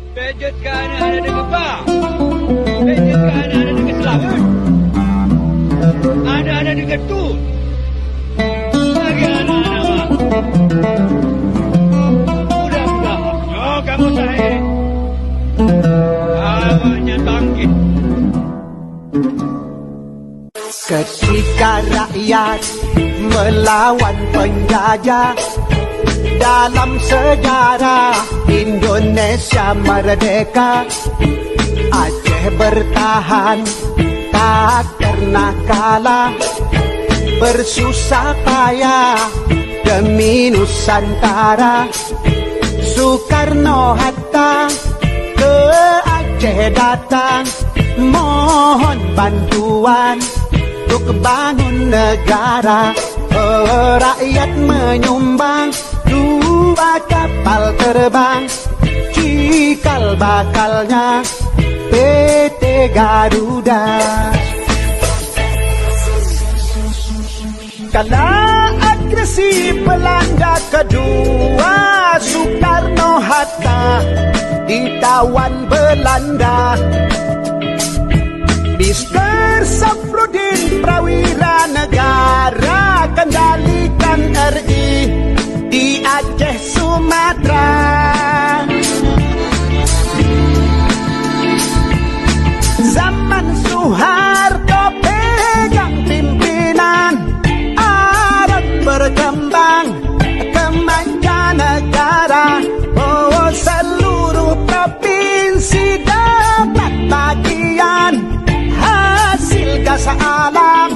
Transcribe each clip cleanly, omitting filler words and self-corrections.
Pejet kanan ada kepah. Pejet kanan ada dekat Selawat. Ada dekat Tut. Bagi anak-anak mak. Mudah-mudah. Oh, kamu saya. Awaknya bangkit. Ketika rakyat melawan penjajah, dalam sejarah Indonesia merdeka, Aceh bertahan tak pernah kalah, bersusah payah demi Nusantara. Soekarno-Hatta ke Aceh datang, mohon bantuan untuk bangun negara. Rakyat menyumbang 2 kapal terbang, cikal bakalnya PT Garuda. Kala agresi Belanda kedua, Soekarno-Hatta ditawan Belanda. Mr. Safruddin Prawira Negara kendalikan RI di Aceh Sumatera. Zaman Soeharto pegang pimpinan, Arab berkembang ke mancanegara. Oh, seluruh provinsi dapat bagian hasil gas alam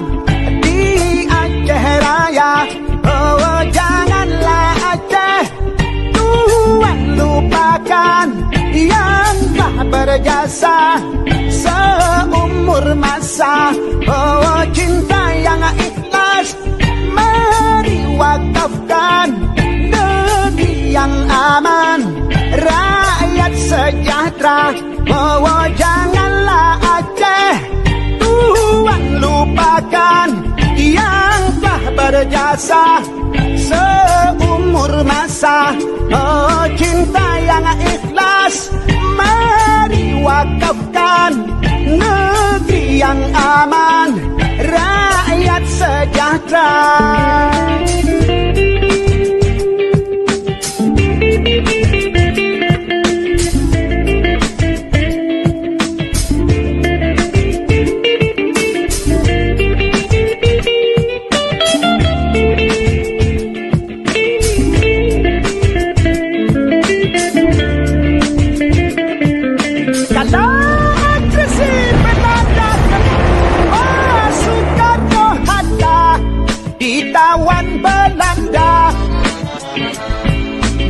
di Aceh Raya. Oh, janganlah Aceh Tuhan lupakan yang telah berjasa seumur masa. Oh, cinta yang ikhlas mari wakafkan, negeri yang aman, rakyat sejahtera. Oh, janganlah Aceh Tuhan lupakan yang telah berjasa seumur masa. Oh, cinta yang ikhlas mari wakafkan, negeri yang aman, rakyat sejahtera.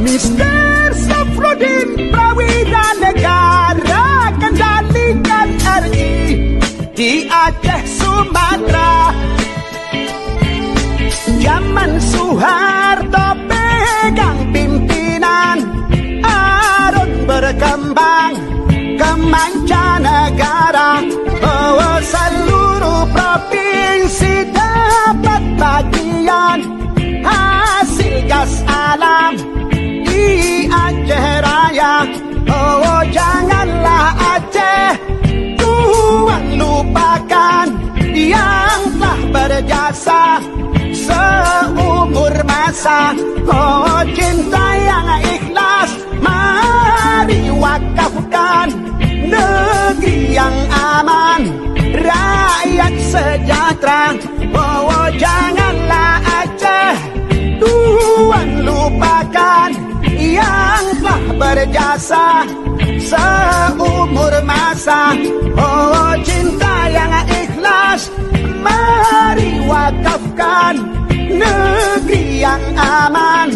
Mr. Safruddin Prawira Negara kendalikan RI di Aceh Sumatera. Zaman Soeharto pegang pimpinan, Arun berkembang ke mancanegara. Oh, seluruh provinsi dapat bagian hasil gas alam di Aceh Raya. Oh, janganlah Aceh Tuhan lupakan yang telah berjasa seumur masa. Oh, cinta yang ikhlas mari wakafkan, negeri yang aman, rakyat sejahtera. Oh, janganlah Aceh Tuhan lupakan yang telah berjasa seumur masa. Oh, cinta yang ikhlas mari wakafkan, negeri yang aman,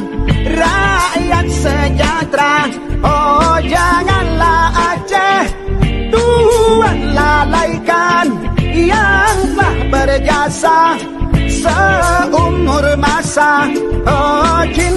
rakyat sejahtera. Oh, janganlah Aceh Tuhan lalaikan yang telah berjasa seumur masa. Oh, cinta